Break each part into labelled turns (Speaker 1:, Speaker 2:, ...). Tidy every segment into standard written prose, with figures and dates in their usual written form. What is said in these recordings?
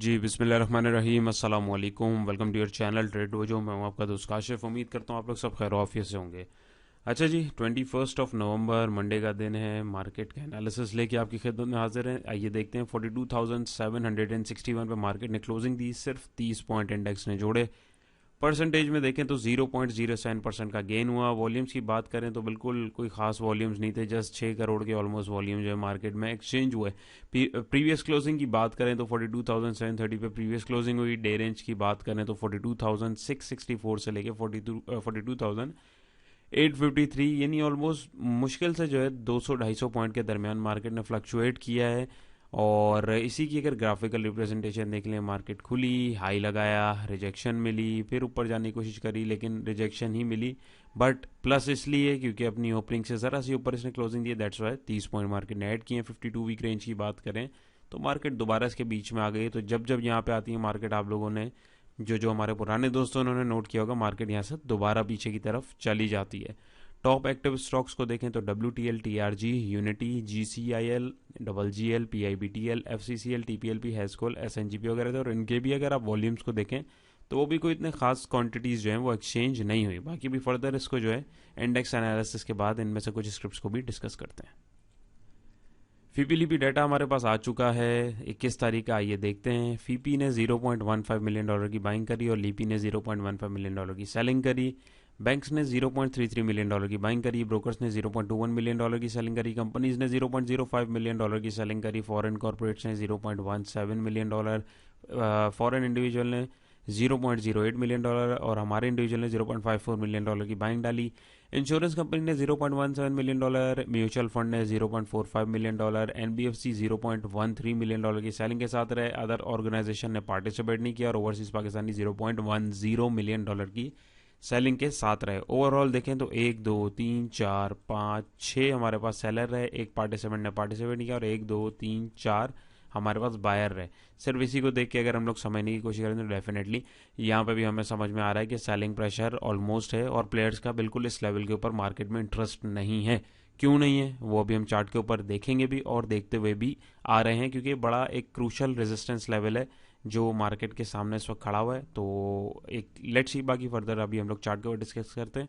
Speaker 1: जी बिस्मिल्लाहिर्रहमानिर्रहीम अस्सलाम वालेकुम। Welcome to your channel trade dojo. मैं हूं आपका दोस्त काशिफ। उम्मीद करता हूं आप लोग सब खैर आफियत से होंगे। अच्छा जी, 21 नवंबर मंडे का दिन है। मार्केट का एनालिसिस लेके आपकी खिदमत में हाजिर हैं। आइए देखते हैं 42,761 पे मार्केट ने क्लोजिंग दी। सिर्फ 30 पॉइंट इंडेक्स ने जोड़े। परसेंटेज में देखें तो 0.07% का गेन हुआ। वॉल्यूम्स की बात करें तो बिल्कुल कोई खास वॉल्यूम्स नहीं थे, जस्ट 6 करोड़ के ऑलमोस्ट वॉल्यूम जो है मार्केट में एक्सचेंज हुए। प्रीवियस क्लोजिंग की बात करें तो 42,730 पे प्रीवियस क्लोजिंग हुई। डे रेंज की बात करें तो 42,664 से लेके 42,853, यानी ऑलमोस्ट मुश्किल से जो है 200-250 पॉइंट के दरमियान मार्केट ने फ्लक्चुएट किया है। और इसी की अगर ग्राफिकल रिप्रेजेंटेशन देख लें, मार्केट खुली, हाई लगाया, रिजेक्शन मिली, फिर ऊपर जाने की कोशिश करी लेकिन रिजेक्शन ही मिली। बट प्लस इसलिए क्योंकि अपनी ओपनिंग से ज़रा सी ऊपर इसने क्लोजिंग दी, दैट्स वाई 30 पॉइंट मार्केट ने ऐड किए हैं। 52 वीक रेंज की बात करें तो मार्केट दोबारा इसके बीच में आ गई। तो जब जब यहाँ पे आती है मार्केट, आप लोगों ने जो जो हमारे पुराने दोस्तों उन्होंने नोट किया होगा, मार्केट यहाँ से दोबारा पीछे की तरफ चली जाती है। टॉप एक्टिव स्टॉक्स को देखें तो WTL, TRG, unity, GCIL, GGL, PIBTL, FCCL, TPLP, Hascol, SNGP वगैरह थे। और इनके भी अगर आप वॉल्यूम्स को देखें तो वो भी कोई इतने खास क्वांटिटीज़ जो हैं वो एक्सचेंज नहीं हुई। बाकी भी फर्दर इसको जो है इंडेक्स एनालिसिस के बाद इनमें से कुछ स्क्रिप्ट्स को भी डिस्कस करते हैं। फीपीलीपी डाटा हमारे पास आ चुका है 21 तारीख का। आइए देखते हैं। फीपी ने $0.15 मिलियन की बाइंग करी और लीपी ने $0.15 मिलियन की सेलिंग करी। बैंक्स ने $0.33 मिलियन की बाइंग करी। ब्रोकर्स ने $0.21 मिलियन की सेलिंग करी। कंपनीज ने $0.05 मिलियन की सेलिंग करी। फॉरेन कॉर्पोरेट्स ने $0.17 मिलियन। फॉरेन इंडिविजुअल ने $0.08 मिलियन और हमारे इंडिविजुअल ने $0.54 मिलियन की बाइंग डाली। इंश्योरेंस कंपनी ने $0.17 मिलियन, म्यूचुअल फंड ने $0.45 मिलियन, NBFC $0.13 मिलियन की सेलिंग के साथ रहे। अदर ऑर्गेनाइजेशन ने पार्टिसिपेट नहीं किया और ओवरसीज पाकिस्तानी $0.10 मिलियन की सेलिंग के साथ रहे। ओवरऑल देखें तो 1 2 3 4 5 6 हमारे पास सेलर रहे, एक पार्टिसिपेंट ने पार्टिसिपेट नहीं किया और 1 2 3 4 हमारे पास बायर रहे। सिर्फ इसी को देख के अगर हम लोग समझने की कोशिश करें तो डेफिनेटली यहाँ पे भी हमें समझ में आ रहा है कि सेलिंग प्रेशर ऑलमोस्ट है और प्लेयर्स का बिल्कुल इस लेवल के ऊपर मार्केट में इंटरेस्ट नहीं है। क्यों नहीं है वो अभी हम चार्ट के ऊपर देखेंगे भी और देखते हुए भी आ रहे हैं, क्योंकि बड़ा एक क्रूशल रेजिस्टेंस लेवल है जो मार्केट के सामने इस वक्त खड़ा हुआ है। तो एक लेट्स सी, बाकी फर्दर अभी हम लोग चार्ट के ऊपर डिस्कस करते हैं।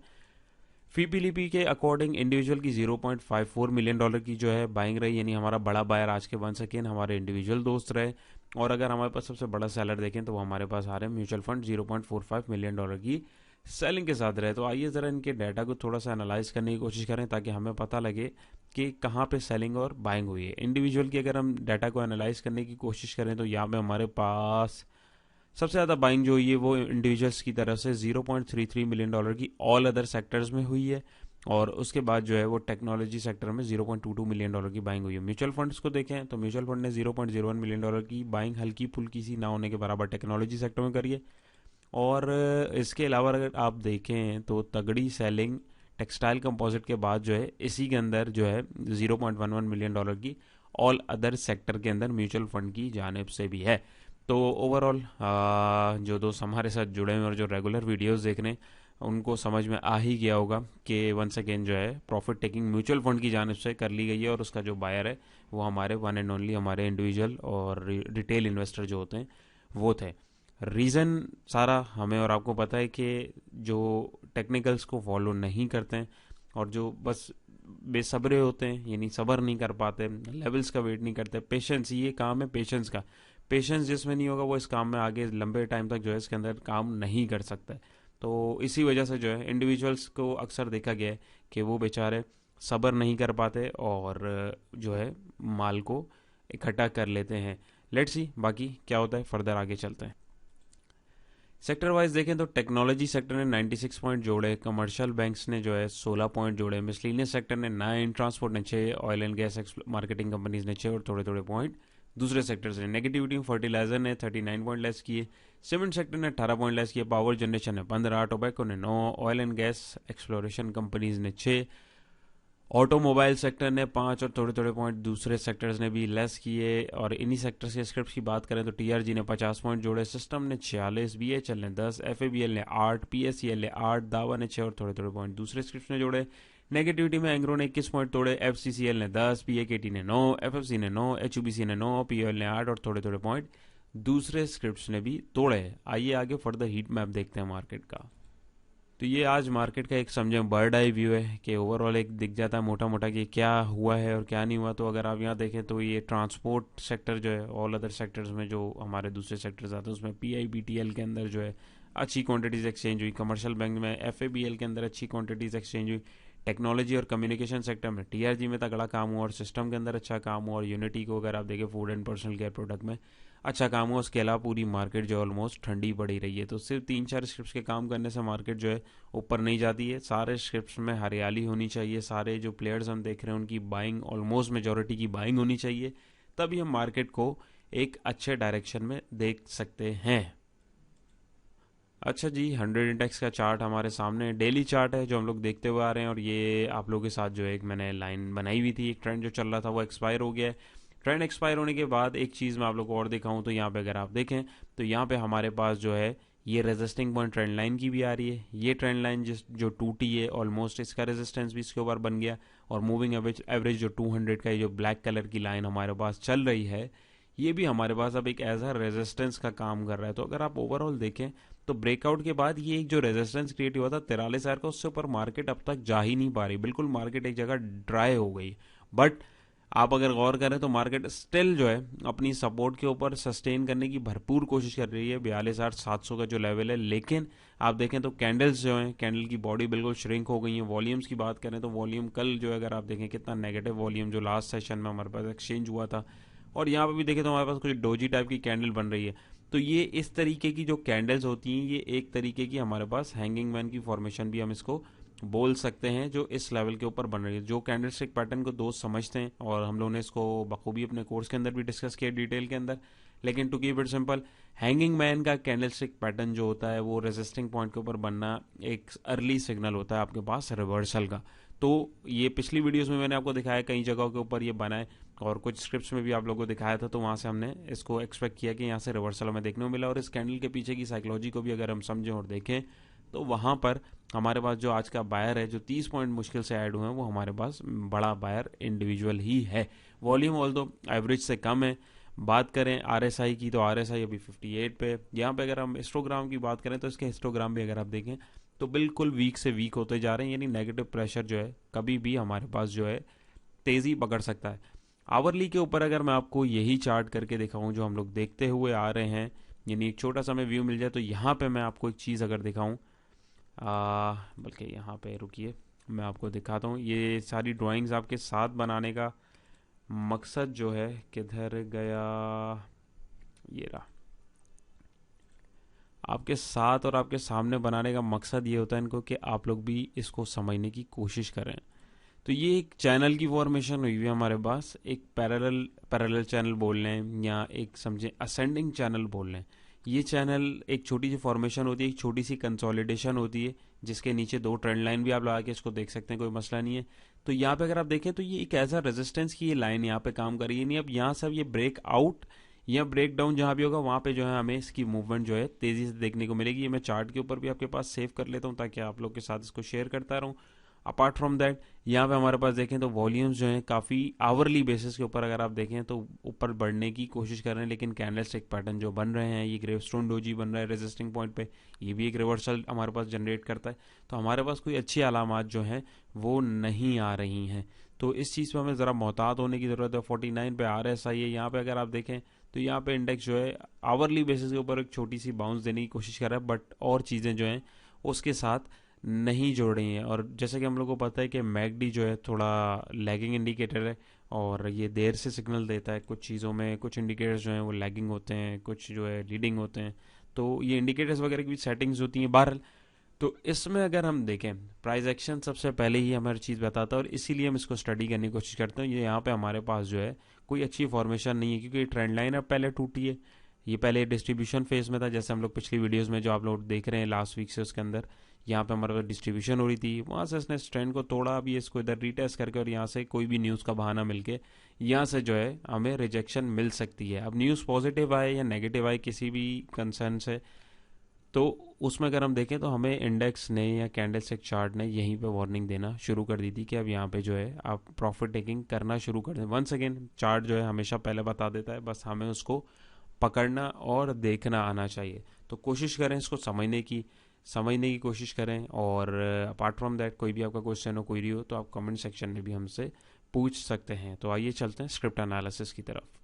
Speaker 1: फीपीलीपी के अकॉर्डिंग इंडिविजुअल की $0.54 मिलियन की जो है बाइंग रही, यानी हमारा बड़ा बायर आज के वंस अगेन हमारे इंडिविजुअल दोस्त रहे। और अगर हमारे पास सबसे बड़ा सेलर देखें तो वो हमारे पास आ रहे हैं म्यूचुअल फंड, $0.45 मिलियन की सेलिंग के साथ रहे। तो आइए ज़रा इनके डाटा को थोड़ा सा एनालाइज करने की कोशिश करें ताकि हमें पता लगे कि कहाँ पे सेलिंग और बाइंग हुई है। इंडिविजुअल की अगर हम डाटा को एनालाइज करने की कोशिश करें तो यहाँ पे हमारे पास सबसे ज़्यादा बाइंग जो हुई है वो इंडिविजुअल्स की तरफ से $0.33 मिलियन की ऑल अदर सेक्टर्स में हुई है। और उसके बाद जो है वो टेक्नोलॉजी सेक्टर में $0.22 मिलियन की बाइंग हुई है। म्यूचुअल फंड्स को देखें तो म्यूचुअल फंड ने $0.01 मिलियन की बाइंग हल्की फुल्की सी ना होने के बराबर टेक्नोलॉजी सेक्टर में करी है। और इसके अलावा अगर आप देखें तो तगड़ी सेलिंग टेक्सटाइल कंपोजिट के बाद जो है इसी के अंदर जो है $0.11 मिलियन की ऑल अदर सेक्टर के अंदर म्यूचुअल फंड की जानिब से भी है। तो ओवरऑल जो दोस्त हमारे साथ जुड़े हैं और जो रेगुलर वीडियोस देख रहे हैं उनको समझ में आ ही गया होगा कि वंस अगेन जो है प्रॉफिट टेकिंग म्यूचुअल फंड की जानिब से कर ली गई है और उसका जो बायर है वो हमारे वन एंड ओनली हमारे इंडिविजुअल और रिटेल इन्वेस्टर जो होते हैं वो थे। रीज़न सारा हमें और आपको पता है कि जो टेक्निकल्स को फॉलो नहीं करते हैं और जो बस बेसब्रे होते हैं, यानी सब्र नहीं कर पाते, लेवल्स का वेट नहीं करते। पेशेंस, ये काम है पेशेंस का। पेशेंस जिसमें नहीं होगा वो इस काम में आगे लंबे टाइम तक जो है इसके अंदर काम नहीं कर सकता है। तो इसी वजह से जो है इंडिविजुअल्स को अक्सर देखा गया है कि वो बेचारे सब्र नहीं कर पाते और जो है माल को इकट्ठा कर लेते हैं। लेट्स सी बाकी क्या होता है, फर्दर आगे चलते हैं। सेक्टर वाइज देखें तो टेक्नोलॉजी सेक्टर ने 96 पॉइंट जोड़े, कमर्शियल बैंक्स ने जो है 16 पॉइंट जोड़े, मिसलिनियस सेक्टर ने 9, ट्रांसपोर्ट ने 6, oil and gas marketing companies ने 6 और थोड़े थोड़े पॉइंट दूसरे सेक्टर्स ने। नेगेटिविटी में फर्टिलाइजर ने 39 पॉइंट लेस किए, सीमेंट सेक्टर ने 18 पॉइंट लेस किए, पावर जनरेशन ने 15, टोबैको ने 9, oil and gas exploration companies ने 6, ऑटोमोबाइल सेक्टर ने 5 और थोड़े थोड़े पॉइंट दूसरे सेक्टर्स ने भी लेस किए। और इन्हीं सेक्टर्स के स्क्रिप्ट की बात करें तो TRG ने 50 पॉइंट जोड़े, सिस्टम ने 46, BHL ने 10, FABL ने 8, PSCL ने 8, दावा ने 6 और थोड़े थोड़े पॉइंट दूसरे स्क्रिप्ट ने जोड़े। नेगेटिविटी में एंग्रो ने 21 पॉइंट तोड़े, FCCL ने 10, PAKT ने 9, FFC ने 9, HUBC ने 9, POL ने 8 और थोड़े थोड़े पॉइंट दूसरे स्क्रिप्ट्स ने भी तोड़े हैं। आइए आगे फर्दर हीट मैप देखते हैं मार्केट का। तो ये आज मार्केट का एक समझे बर्ड आई व्यू है कि ओवरऑल एक दिख जाता है मोटा मोटा कि क्या हुआ है और क्या नहीं हुआ। तो अगर आप यहाँ देखें तो ये ट्रांसपोर्ट सेक्टर जो है, ऑल अदर सेक्टर्स में जो हमारे दूसरे सेक्टर्स आते हैं उसमें PIBTL के अंदर जो है अच्छी क्वांटिटीज एक्सचेंज हुई। कमर्शियल बैंक में FABL के अंदर अच्छी क्वांटिटीज एक्सचेंज हुई। टेक्नोलॉजी और कम्युनिकेशन सेक्टर में TRG में तगड़ा काम हुआ और सिस्टम के अंदर अच्छा काम हुआ। और यूनिटी को अगर आप देखें food and personal care product में अच्छा काम हुआ। उसके अलावा पूरी मार्केट जो ऑलमोस्ट ठंडी पड़ी रही है। तो सिर्फ 3-4 स्क्रिप्ट के काम करने से मार्केट जो है ऊपर नहीं जाती है। सारे स्क्रिप्ट्स में हरियाली होनी चाहिए। सारे जो प्लेयर्स हम देख रहे हैं उनकी बाइंग, ऑलमोस्ट मेजोरिटी की बाइंग होनी चाहिए, तभी हम मार्केट को एक अच्छे डायरेक्शन में देख सकते हैं। अच्छा जी, 100 इंडेक्स का चार्ट हमारे सामने डेली चार्ट है जो हम लोग देखते हुए आ रहे हैं। और ये आप लोगों के साथ जो है एक मैंने लाइन बनाई हुई थी, एक ट्रेंड जो चल रहा था वो एक्सपायर हो गया है। ट्रेंड एक्सपायर होने के बाद एक चीज़ मैं आप लोग को और दिखाऊं तो यहाँ पे अगर आप देखें तो यहाँ पे हमारे पास जो है ये रेजिस्टिंग पॉइंट ट्रेंड लाइन की भी आ रही है। ये ट्रेंड लाइन जिस जो टूटी है ऑलमोस्ट इसका रेजिस्टेंस भी इसके ऊपर बन गया। और मूविंग एवरेज जो 200 का जो ब्लैक कलर की लाइन हमारे पास चल रही है ये भी हमारे पास अब एक एज अ रेजिस्टेंस का काम कर रहा है। तो अगर आप ओवरऑल देखें तो ब्रेकआउट के बाद ये एक जो रेजिस्टेंस क्रिएट हुआ था 43,000 का, उससे ऊपर मार्केट अब तक जा ही नहीं पा रही। बिल्कुल मार्केट एक जगह ड्राई हो गई। बट आप अगर गौर करें तो मार्केट स्टिल जो है अपनी सपोर्ट के ऊपर सस्टेन करने की भरपूर कोशिश कर रही है 42,700 का जो लेवल है। लेकिन आप देखें तो कैंडल्स जो हैं, कैंडल की बॉडी बिल्कुल श्रिंक हो गई है। वॉल्यूम्स की बात करें तो वॉल्यूम कल जो है अगर आप देखें कितना नेगेटिव वॉल्यूम जो लास्ट सेशन में हमारे पास एक्सचेंज हुआ था। और यहाँ पे भी देखें तो हमारे पास कुछ डोजी टाइप की कैंडल बन रही है। तो ये इस तरीके की जो कैंडल्स होती हैं ये एक तरीके की हमारे पास हैंगिंग मैन की फॉर्मेशन भी हम इसको बोल सकते हैं जो इस लेवल के ऊपर बन रही है। जो कैंडलस्टिक पैटर्न को दोस्त समझते हैं और हम लोगों ने इसको बखूबी अपने कोर्स के अंदर भी डिस्कस किया डिटेल के अंदर। लेकिन to keep it simple, hanging man का कैंडलस्टिक पैटर्न जो होता है वो रेजिस्टिंग पॉइंट के ऊपर बनना एक अर्ली सिग्नल होता है आपके पास रिवर्सल का। तो ये पिछली वीडियोस में मैंने आपको दिखाया कई जगहों के ऊपर ये बना है और कुछ स्क्रिप्ट्स में भी आप लोगों को दिखाया था। तो वहाँ से हमने इसको एक्सपेक्ट किया कि यहाँ से रिवर्सल हमें देखने को मिला। और इस कैंडल के पीछे की साइकोलॉजी को भी अगर हम समझें और देखें तो वहाँ पर हमारे पास जो आज का बायर है जो 30 पॉइंट मुश्किल से ऐड हुए हैं वो हमारे पास बड़ा बायर इंडिविजुअल ही है। वॉल्यूम ऑल दो एवरेज से कम है। बात करें RSI की तो RSI अभी 58 पे। यहाँ पे अगर हम हिस्टोग्राम की बात करें तो इसके हिस्टोग्राम भी अगर आप देखें तो बिल्कुल वीक से वीक होते जा रहे हैं। यानी नेगेटिव प्रेशर जो है कभी भी हमारे पास जो है तेज़ी पकड़ सकता है। आवरली के ऊपर अगर मैं आपको यही चार्ट करके दिखाऊं जो हम लोग देखते हुए आ रहे हैं, यानी एक छोटा सा मैं व्यू मिल जाए तो यहाँ पे मैं आपको एक चीज़ अगर दिखाऊं, बल्कि यहाँ पे रुकिए मैं आपको दिखाता हूँ। ये सारी ड्राइंग्स आपके साथ बनाने का मकसद जो है किधर गया, ये रहा। आपके साथ और आपके सामने बनाने का मकसद ये होता है इनको कि आप लोग भी इसको समझने की कोशिश करें। तो ये एक चैनल की फॉर्मेशन हुई हुई है हमारे पास, एक पैरेलल चैनल बोल लें या एक समझे असेंडिंग चैनल बोल लें। ये चैनल एक छोटी सी फॉर्मेशन होती है, एक छोटी सी कंसोलिडेशन होती है जिसके नीचे दो ट्रेंड लाइन भी आप लगा के इसको देख सकते हैं, कोई मसला नहीं है। तो यहाँ पे अगर आप देखें तो ये एक ऐसा रेजिस्टेंस की ये लाइन यहाँ पे काम कर रही है। नहीं अब यहाँ से अब ये ब्रेक आउट या ब्रेक डाउन जहाँ भी होगा वहाँ पे जो है हमें इसकी मूवमेंट जो है तेज़ी से देखने को मिलेगी। ये मैं चार्ट के ऊपर भी आपके पास सेव कर लेता हूँ ताकि आप लोग के साथ इसको शेयर करता रहूँ। अपार्ट फ्रॉम दैट यहाँ पे हमारे पास देखें तो वॉल्यूम्स जो हैं काफ़ी आवरली बेसिस के ऊपर अगर आप देखें तो ऊपर बढ़ने की कोशिश कर रहे हैं। लेकिन कैंडलस्टिक पैटर्न जो बन रहे हैं, ये ग्रेवस्टोन डोजी बन रहा है रेजिस्टिंग पॉइंट पे, ये भी एक रिवर्सल हमारे पास जनरेट करता है। तो हमारे पास कोई अच्छी अलामात जो हैं वो नहीं आ रही हैं। तो इस चीज़ पर हमें ज़रा मोहतात होने की ज़रूरत है। 49 पे RSI है। यहाँ पे अगर आप देखें तो यहाँ पे इंडेक्स जो है आवरली बेसिस के ऊपर एक छोटी सी बाउंस देने की कोशिश कर रहा है, बट और चीज़ें जो हैं उसके साथ नहीं जोड़ रही हैं। और जैसे कि हम लोग को पता है कि मैकडी जो है थोड़ा लैगिंग इंडिकेटर है और ये देर से सिग्नल देता है। कुछ चीज़ों में कुछ इंडिकेटर्स जो हैं वो लैगिंग होते हैं, कुछ जो है लीडिंग होते हैं। तो ये इंडिकेटर्स वगैरह की भी सेटिंग्स होती हैं बहरहाल। तो इसमें अगर हम देखें प्राइस एक्शन सबसे पहले ही हमें हर चीज़ बताता है और इसीलिए हम इसको स्टडी करने की कोशिश करते हैं। ये यहाँ पे हमारे पास जो है कोई अच्छी फॉर्मेशन नहीं है क्योंकि ट्रेंड लाइन अब पहले टूटी है। ये पहले डिस्ट्रीब्यूशन फेज में था, जैसे हम लोग पिछली वीडियोस में जो आप लोग देख रहे हैं लास्ट वीक से उसके अंदर यहाँ पे हमारे पास डिस्ट्रीब्यूशन हो रही थी। वहाँ से इसने ट्रेंड को तोड़ा, अभी इसको इधर रीटेस्ट करके और यहाँ से कोई भी न्यूज़ का बहाना मिलके यहाँ से जो है हमें रिजेक्शन मिल सकती है। अब न्यूज़ पॉजिटिव आए या नेगेटिव आए किसी भी कंसर्न से, तो उसमें अगर हम देखें तो हमें इंडेक्स ने या कैंडलस्टिक चार्ट ने यहीं पे वार्निंग देना शुरू कर दी थी कि अब यहाँ पे जो है आप प्रॉफिट टेकिंग करना शुरू कर दें। वंस अगेन चार्ट जो है हमेशा पहले बता देता है, बस हमें उसको पकड़ना और देखना आना चाहिए। तो कोशिश करें इसको समझने की कोशिश करें। और अपार्ट फ्रॉम दैट कोई भी आपका क्वेश्चन हो, क्वेरी हो, तो आप कमेंट सेक्शन में भी हमसे पूछ सकते हैं। तो आइए चलते हैं स्क्रिप्ट एनालिसिस की तरफ।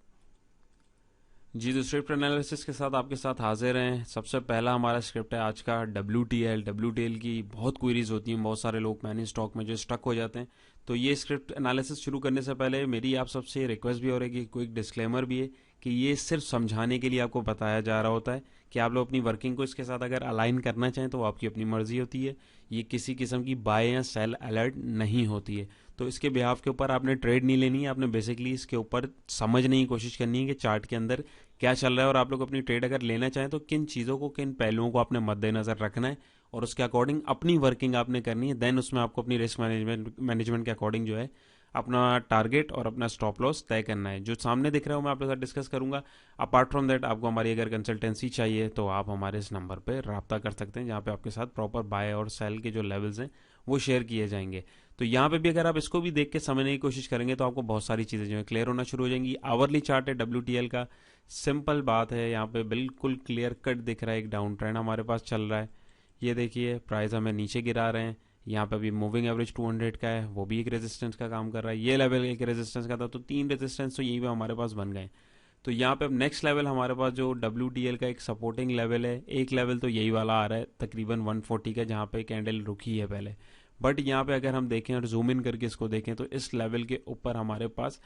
Speaker 1: जी, तो स्क्रिप्ट एनालिसिस के साथ आपके साथ हाजिर हैं। सबसे पहला हमारा स्क्रिप्ट है आज का WTL की बहुत क्वेरीज होती हैं, बहुत सारे लोग मैनी स्टॉक में जो स्टक हो जाते हैं। तो ये स्क्रिप्ट एनालिसिस शुरू करने से पहले मेरी आप सबसे रिक्वेस्ट भी हो रही है कि कोई डिस्क्लेमर भी है कि ये सिर्फ समझाने के लिए आपको बताया जा रहा होता है कि आप लोग अपनी वर्किंग को इसके साथ अगर अलाइन करना चाहें तो वो आपकी अपनी मर्जी होती है। ये किसी किस्म की बाय या सेल अलर्ट नहीं होती है। तो इसके बिहाफ के ऊपर आपने ट्रेड नहीं लेनी है, आपने बेसिकली इसके ऊपर समझने की कोशिश करनी है कि चार्ट के अंदर क्या चल रहा है, और आप लोग अपनी ट्रेड अगर लेना चाहें तो किन चीज़ों को, किन पहलुओं को आपने मद्देनजर रखना है और उसके अकॉर्डिंग अपनी वर्किंग आपने करनी है। देन उसमें आपको अपनी रिस्क मैनेजमेंट के अकॉर्डिंग जो है अपना टारगेट और अपना स्टॉप लॉस तय करना है। जो सामने दिख रहा है मैं आप लोग के साथ डिस्कस करूंगा। अपार्ट फ्रॉम दैट आपको हमारी अगर कंसल्टेंसी चाहिए तो आप हमारे इस नंबर पर रब्ता कर सकते हैं, जहाँ पे आपके साथ प्रॉपर बाय और सेल के जो लेवल्स हैं वो शेयर किए जाएंगे। तो यहाँ पे भी अगर आप इसको भी देख के समझने की कोशिश करेंगे तो आपको बहुत सारी चीज़ें जो है क्लियर होना शुरू हो जाएंगी। आवरली चार्ट है WTL का, सिंपल बात है, यहाँ पे बिल्कुल क्लियर कट दिख रहा है, एक डाउन ट्रेंड हमारे पास चल रहा है। ये देखिए प्राइस हमें नीचे गिरा रहे हैं। यहाँ पे अभी मूविंग एवरेज 200 का है, वो भी एक रेजिस्टेंस का काम कर रहा है। ये लेवल एक रेजिस्टेंस का था, तो 3 रेजिस्टेंस तो यही पे हमारे पास बन गए। तो यहाँ पे अब नेक्स्ट लेवल हमारे पास जो WTL का एक सपोर्टिंग लेवल है, एक लेवल तो यही वाला आ रहा है तकरीबन 140 का, जहाँ पे कैंडल रुकी है पहले। बट यहाँ पे अगर हम देखें और जूम इन करके इसको देखें तो इस लेवल के ऊपर हमारे पास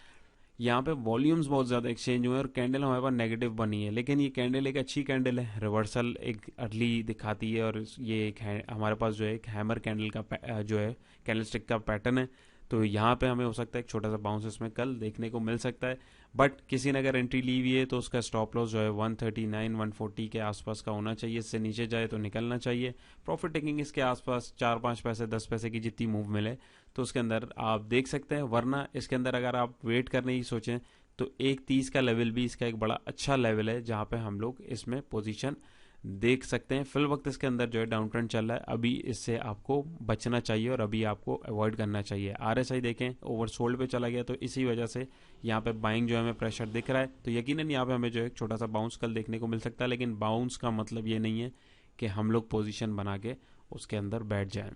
Speaker 1: यहाँ पे वॉल्यूम्स बहुत ज़्यादा एक्सचेंज हुए और कैंडल हमारे पास नेगेटिव बनी है। लेकिन ये कैंडल एक अच्छी कैंडल है, रिवर्सल एक अर्ली दिखाती है, और ये एक हमारे पास जो है एक हैमर कैंडल का जो है कैंडल स्टिक का पैटर्न है। तो यहाँ पे हमें हो सकता है एक छोटा सा बाउंस इसमें कल देखने को मिल सकता है। बट किसी ने अगर एंट्री ली हुई है तो उसका स्टॉप लॉस जो है 139 140 के आसपास का होना चाहिए। इससे नीचे जाए तो निकलना चाहिए। प्रॉफिट टेकिंग इसके आसपास 4-5 पैसे 10 पैसे की जितनी मूव मिले तो उसके अंदर आप देख सकते हैं। वरना इसके अंदर अगर आप वेट करने की सोचें तो 130 का लेवल भी इसका एक बड़ा अच्छा लेवल है, जहाँ पे हम लोग इसमें पोजीशन देख सकते हैं। फिल वक्त इसके अंदर जो है डाउन ट्रेंड चल रहा है, अभी इससे आपको बचना चाहिए और अभी आपको अवॉइड करना चाहिए। RSI देखें ओवरसोल्ड पे चला गया, तो इसी वजह से यहाँ पे बाइंग जो है हमें प्रेशर दिख रहा है। तो यकीनन यहाँ पे हमें जो है एक छोटा सा बाउंस कल देखने को मिल सकता है। लेकिन बाउंस का मतलब ये नहीं है कि हम लोग पोजिशन बना के उसके अंदर बैठ जाएं।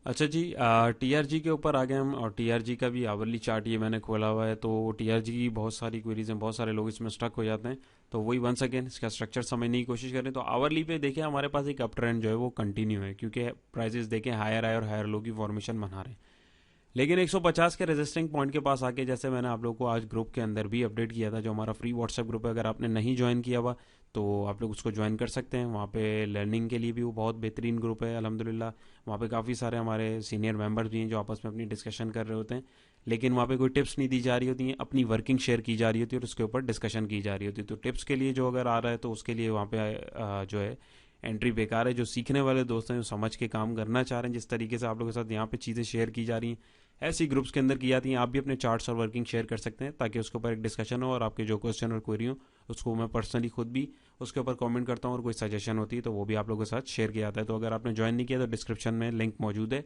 Speaker 1: अच्छा जी, TRG के ऊपर आ गए हम, और TRG का भी आवरली चार्ट ये मैंने खोला हुआ है। तो TRG की बहुत सारी क्वेरीज हैं, बहुत सारे लोग इसमें स्टक हो जाते हैं। तो वही वंस अगेन इसका स्ट्रक्चर समझने की कोशिश करें तो आवरली पे देखें हमारे पास एक अप ट्रेंड जो है वो कंटिन्यू है, क्योंकि प्राइसेस देखें हायर हाई और हायर लो की फॉर्मेशन बना रहे हैं। लेकिन 150 के रेजिस्टिंग पॉइंट के पास आके, जैसे मैंने आप लोगों को आज ग्रुप के अंदर भी अपडेट किया था, जो हमारा फ्री व्हाट्सएप ग्रुप है, अगर आपने नहीं ज्वाइन किया हुआ तो आप लोग उसको ज्वाइन कर सकते हैं। वहाँ पे लर्निंग के लिए भी वो बहुत बेहतरीन ग्रुप है अल्हम्दुलिल्लाह। वहाँ पे काफ़ी सारे हमारे सीनियर मेंबर्स भी हैं जो आपस में अपनी डिस्कशन कर रहे होते हैं। लेकिन वहाँ पे कोई टिप्स नहीं दी जा रही होती हैं, अपनी वर्किंग शेयर की जा रही होती है और उसके ऊपर डिस्कशन की जा रही होती है। तो टिप्स के लिए जो अगर आ रहा है तो उसके लिए वहाँ पे जो है एंट्री बेकार है। जो सीखने वाले दोस्त हैं, जो समझ के काम करना चाह रहे हैं, जिस तरीके से आप लोगों के साथ यहाँ पे चीज़ें शेयर की जा रही हैं ऐसी ग्रुप्स के अंदर की जाती हैं। आप भी अपने चार्ट्स और वर्किंग शेयर कर सकते हैं ताकि उसके ऊपर एक डिस्कशन हो, और आपके जो क्वेश्चन और क्वेरी हो उसको मैं पर्सनली खुद भी उसके ऊपर कमेंट करता हूँ, और कोई सजेशन होती है तो वो भी आप लोगों के साथ शेयर किया जाता है। तो अगर आपने ज्वाइन नहीं किया तो डिस्क्रिप्शन में लिंक मौजूद है,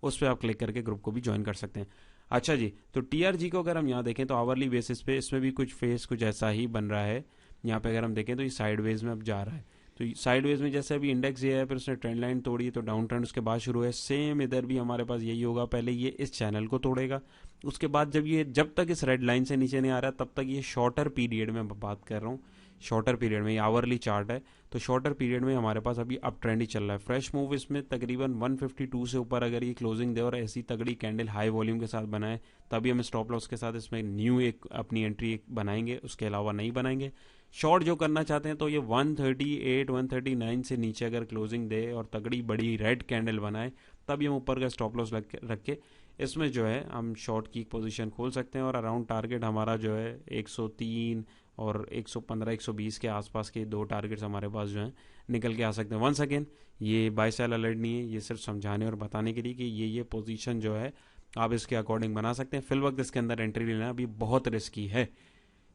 Speaker 1: उस पर आप क्लिक करके ग्रुप को भी ज्वाइन कर सकते हैं। अच्छा जी, तो TRG को अगर हम यहाँ देखें तो आवरली बेसिस पे इसमें भी कुछ फेस कुछ ऐसा ही बन रहा है। यहाँ पे अगर हम देखें तो ये साइडवेज में अब जा रहा है। तो साइडवेज में जैसे अभी इंडेक्स ये है, फिर उसने ट्रेंड लाइन तोड़ी है तो डाउन ट्रेंड उसके बाद शुरू है। सेम इधर भी हमारे पास यही होगा, पहले ये इस चैनल को तोड़ेगा, उसके बाद जब तक इस रेड लाइन से नीचे नहीं आ रहा तब तक ये शॉर्टर पीरियड में बात कर रहा हूँ, शॉर्टर पीरियड में, ये आवरली चार्ट है। तो शॉर्टर पीरियड में हमारे पास अभी अप ट्रेंड ही चल रहा है। फ्रेश मूव इसमें तकरीबन 152 से ऊपर अगर ये क्लोजिंग दे और ऐसी तगड़ी कैंडल हाई वॉल्यूम के साथ बनाए तभी हम स्टॉप लॉस के साथ इसमें न्यू एक अपनी एंट्री एक बनाएंगे, उसके अलावा नहीं बनाएंगे। शॉर्ट जो करना चाहते हैं तो ये 138 139 से नीचे अगर क्लोजिंग दे और तगड़ी बड़ी रेड कैंडल बनाए तब हम ऊपर का स्टॉप लॉस रख के इसमें जो है हम शॉर्ट की पोजीशन खोल सकते हैं। और अराउंड टारगेट हमारा जो है 103 और 115 120 के आसपास के दो टारगेट्स हमारे पास जो है निकल के आ सकते हैं। वंस अगेन ये बाय सेल अलर्ट नहीं है, ये सिर्फ समझाने और बताने के लिए कि ये पोजीशन जो है आप इसके अकॉर्डिंग बना सकते हैं। फिल वक्त इसके अंदर एंट्री लेना अभी बहुत रिस्की है।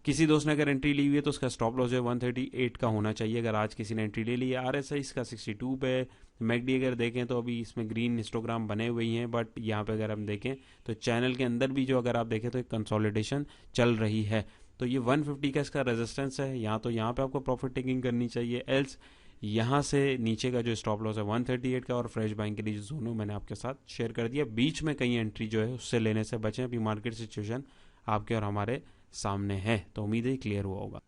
Speaker 1: किसी दोस्त ने अगर एंट्री ली हुई है तो उसका स्टॉप लॉस जो है 138 का होना चाहिए। अगर आज किसी ने एंट्री ले ली है, RSI इसका 62 पे, मैकडी अगर देखें तो अभी इसमें ग्रीन हिस्टोग्राम बने हुए ही हैं। बट यहाँ पे अगर हम देखें तो चैनल के अंदर भी जो अगर आप देखें तो एक कंसोलिडेशन चल रही है। तो ये 150 का इसका रेजिस्टेंस है, यहाँ तो यहाँ पे आपको प्रॉफिट टेकिंग करनी चाहिए, एल्स यहाँ से नीचे का जो स्टॉप लॉस है 138 का और फ्रेश बाइंग के लिए जो जोन है मैंने आपके साथ शेयर कर दिया। बीच में कहीं एंट्री जो है उससे लेने से बचें, अभी मार्केट सिचुएशन आपके और हमारे सामने है, तो उम्मीद है क्लियर हुआ होगा।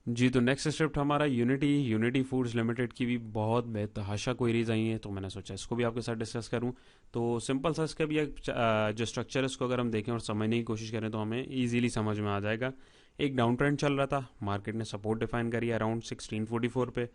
Speaker 1: जी, तो नेक्स्ट स्टेप हमारा यूनिटी फूड्स लिमिटेड की भी बहुत बेतहाशा क्वेरीज आई हैं, तो मैंने सोचा इसको भी आपके साथ डिस्कस करूं। तो सिंपल सा इसका भी एक जो स्ट्रक्चर है उसको अगर हम देखें और समझने की कोशिश करें तो हमें इजीली समझ में आ जाएगा। एक डाउन ट्रेंड चल रहा था, मार्केट ने सपोर्ट डिफाइन करी अराउंड 1644 पे,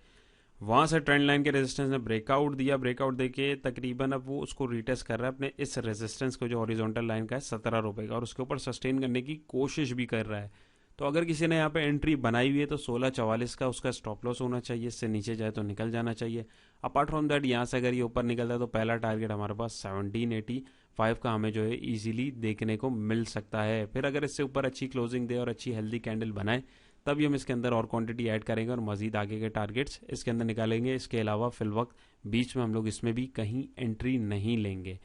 Speaker 1: वहाँ से ट्रेंड लाइन के रेजिस्टेंस ने ब्रेकआउट दिया, ब्रेकआउट देके तकरीबन अब वो उसको रीटेस्ट कर रहा है अपने इस रेजिस्टेंस को जो हॉरिजॉन्टल लाइन का है 17 रुपये का, और उसके ऊपर सस्टेन करने की कोशिश भी कर रहा है। तो अगर किसी ने यहाँ पे एंट्री बनाई हुई है तो 1644 का उसका स्टॉप लॉस होना चाहिए, इससे नीचे जाए तो निकल जाना चाहिए। अपार्ट फ्रॉम दैट यहाँ से अगर ये ऊपर निकलता है तो पहला टारगेट हमारे पास 1785 का हमें जो है इजीली देखने को मिल सकता है। फिर अगर इससे ऊपर अच्छी क्लोजिंग दे और अच्छी हेल्दी कैंडल बनाए तभी हम इसके अंदर और क्वांटिटी ऐड करेंगे और मजीद आगे के टारगेट्स इसके अंदर निकालेंगे। इसके अलावा फिलवक्त बीच में हम लोग इसमें भी कहीं एंट्री नहीं लेंगे।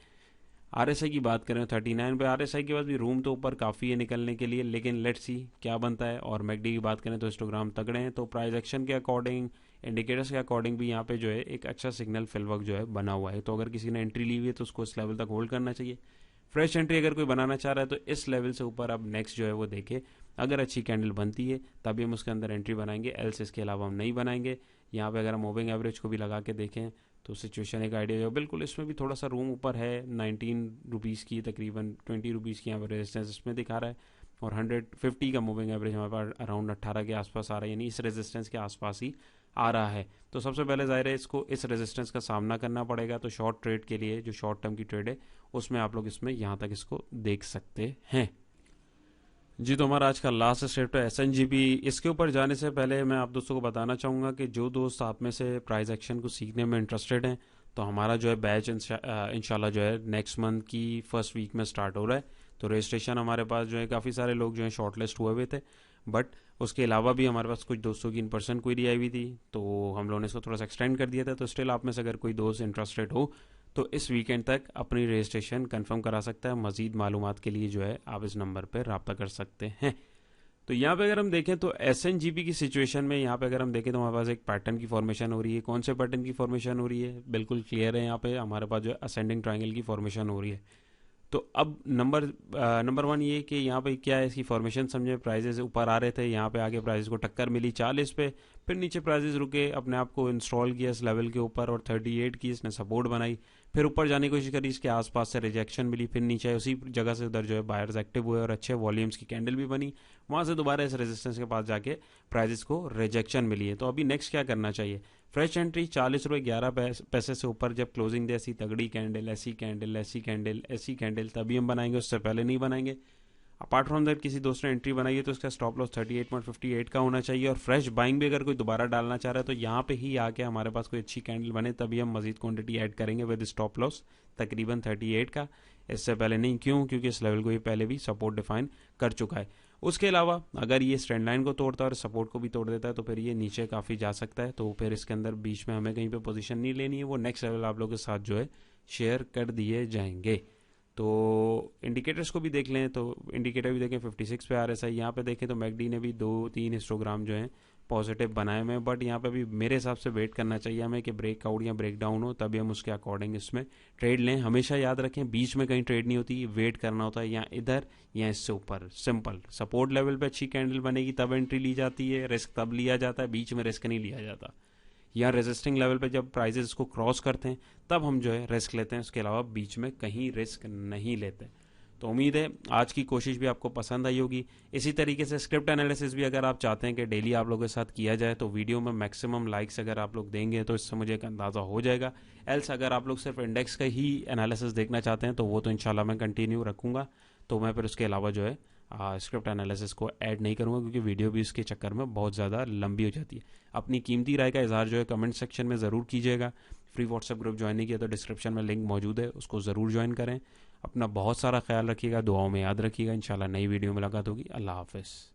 Speaker 1: आरएसआई की बात करें 39 पे, आरएसआई के बाद भी रूम तो ऊपर काफ़ी है निकलने के लिए, लेकिन लेट्स सी क्या बनता है। और मैकडी की बात करें तो हिस्टोग्राम तगड़े हैं, तो प्राइस एक्शन के अकॉर्डिंग, इंडिकेटर्स के अकॉर्डिंग भी यहाँ पे जो है एक अच्छा सिग्नल फिलवक्त जो है बना हुआ है। तो अगर किसी ने एंट्री ली हुई है तो उसको इस लेवल तक होल्ड करना चाहिए। फ्रेश एंट्री अगर कोई बनाना चाह रहा है तो इस लेवल से ऊपर अब नेक्स्ट जो है वो देखे, अगर अच्छी कैंडल बनती है तभी हम उसके अंदर एंट्री बनाएंगे, एल्स इसके अलावा हम नहीं बनाएंगे। यहाँ पे अगर हम मूविंग एवरेज को भी लगा के देखें तो सिचुएशन एक आइडिया जो बिल्कुल इसमें भी थोड़ा सा रूम ऊपर है। 19 रुपीज़ की तकरीबन 20 रुपीज़ की यहाँ पर रेजिस्टेंस इसमें दिखा रहा है, और 150 का मूविंग एवरेज हमारे पास अराउंड 18 के आसपास आ रहा है, यानी इस रेजिस्टेंस के आसपास ही आ रहा है। तो सबसे पहले ज़ाहिर है इसको इस रेजिस्टेंस का सामना करना पड़ेगा। तो शॉर्ट ट्रेड के लिए जो शॉर्ट टर्म की ट्रेड है उसमें आप लोग इसमें यहाँ तक इसको देख सकते हैं। जी, तो हमारा आज का लास्ट स्टेप है SNGP। इसके ऊपर जाने से पहले मैं आप दोस्तों को बताना चाहूँगा कि जो दोस्त आप में से प्राइस एक्शन को सीखने में इंटरेस्टेड हैं तो हमारा जो है बैच इंशाल्लाह जो है नेक्स्ट मंथ की फर्स्ट वीक में स्टार्ट हो रहा है। तो रजिस्ट्रेशन हमारे पास जो है काफ़ी सारे लोग जो हैं शॉर्ट लिस्ट हुए हुए थे, बट उसके अलावा भी हमारे पास कुछ दोस्तों की इन पर्सन क्वेरी आई हुई थी, तो हम लोगों ने इसको थोड़ा सा एक्सटेंड कर दिया था। तो स्टिल आप में से अगर कोई दोस्त इंटरेस्टेड हो तो इस वीकेंड तक अपनी रजिस्ट्रेशन कंफर्म करा सकता है। मजीद मालूमात के लिए जो है आप इस नंबर पर रब्ता कर सकते हैं। तो यहाँ पे अगर हम देखें तो SNGP की सिचुएशन में यहाँ पे अगर हम देखें तो हमारे पास एक पैटर्न की फॉर्मेशन हो रही है। कौन से पैटर्न की फॉर्मेशन हो रही है बिल्कुल क्लियर है, यहाँ पे हमारे पास जो है असेंडिंग ट्रायंगल की फॉर्मेशन हो रही है। तो अब नंबर वन ये कि यहाँ पे क्या है इसकी फॉर्मेशन समझे, प्राइजेस ऊपर आ रहे थे, यहाँ पे आगे प्राइजेस को टक्कर मिली 40 पे, फिर नीचे प्राइजेस रुके, अपने आप को इंस्टॉल किया इस लेवल के ऊपर और 38 की इसने सपोर्ट बनाई, फिर ऊपर जाने की कोशिश करी, इसके आसपास से रिजेक्शन मिली, फिर नीचे उसी जगह से उधर जो है बायर्स एक्टिव हुए और अच्छे वॉल्यूम्स की कैंडल भी बनी, वहाँ से दोबारा इस रेजिस्टेंस के पास जाके प्राइजेस को रिजेक्शन मिली है। तो अभी नेक्स्ट क्या करना चाहिए, फ्रेश एंट्री 40 रुपये 11 पैसे से ऊपर जब क्लोजिंग दे ऐसी तगड़ी कैंडल, ऐसी कैंडल, ऐसी कैंडल, ऐसी कैंडल, तभी हम बनाएंगे, उससे पहले नहीं बनाएंगे। अपार्ट फ्रॉम दैट किसी दोस्त ने एंट्री बनाई है तो उसका स्टॉप लॉस 38.58 का होना चाहिए, और फ्रेश बाइंग भी अगर कोई दोबारा डालना चाह रहा है तो यहाँ पे ही आके हमारे पास कोई अच्छी कैंडल बने तभी हम मजीद क्वांटिटी ऐड करेंगे विद स्टॉप लॉस तकरीबन 38 का, इससे पहले नहीं। क्यों? क्योंकि इस लेवल को ये पहले भी सपोर्ट डिफाइन कर चुका है। उसके अलावा अगर ये ट्रेंड लाइन को तोड़ता है और सपोर्ट को भी तोड़ देता है तो फिर ये नीचे काफ़ी जा सकता है, तो फिर इसके अंदर बीच में हमें कहीं पे पोजीशन नहीं लेनी है, वो नेक्स्ट लेवल आप लोगों के साथ जो है शेयर कर दिए जाएंगे। तो इंडिकेटर्स को भी देख लें, तो इंडिकेटर भी देखें 56 पे RSI, यहाँ पे देखें तो मैकडी ने भी 2-3 हिस्टोग्राम जो हैं पॉजिटिव बनाए हुए हैं, बट यहाँ पे भी मेरे हिसाब से वेट करना चाहिए हमें कि ब्रेकआउट या ब्रेकडाउन हो तभी हम उसके अकॉर्डिंग इसमें ट्रेड लें। हमेशा याद रखें बीच में कहीं ट्रेड नहीं होती, वेट करना होता है या इधर या इससे ऊपर। सिंपल, सपोर्ट लेवल पे अच्छी कैंडल बनेगी तब एंट्री ली जाती है, रिस्क तब लिया जाता है, बीच में रिस्क नहीं लिया जाता। या रेजिस्टिंग लेवल पे जब प्राइजेस को क्रॉस करते हैं तब हम जो है रिस्क लेते हैं, उसके अलावा बीच में कहीं रिस्क नहीं लेते। तो उम्मीद है आज की कोशिश भी आपको पसंद आई होगी। इसी तरीके से स्क्रिप्ट एनालिसिस भी अगर आप चाहते हैं कि डेली आप लोगों के साथ किया जाए तो वीडियो में मैक्सिमम लाइक्स अगर आप लोग देंगे तो इससे मुझे एक अंदाज़ा हो जाएगा। एल्स अगर आप लोग सिर्फ इंडेक्स का ही एनालिसिस देखना चाहते हैं तो वो तो इंशाल्लाह मैं कंटिन्यू रखूँगा, तो मैं फिर उसके अलावा जो है स्क्रिप्ट एनालिसिस को ऐड नहीं करूँगा क्योंकि वीडियो भी इसके चक्कर में बहुत ज़्यादा लंबी हो जाती है। अपनी कीमती राय का इजहार जो है कमेंट सेक्शन में ज़रूर कीजिएगा। फ्री व्हाट्सएप ग्रुप ज्वाइन नहीं किया तो डिस्क्रिप्शन में लिंक मौजूद है, उसको ज़रूर ज्वाइन करें। अपना बहुत सारा ख्याल रखिएगा, दुआओं में याद रखिएगा। इंशाल्लाह नई वीडियो मुलाकात होगी। अल्लाह हाफिज़।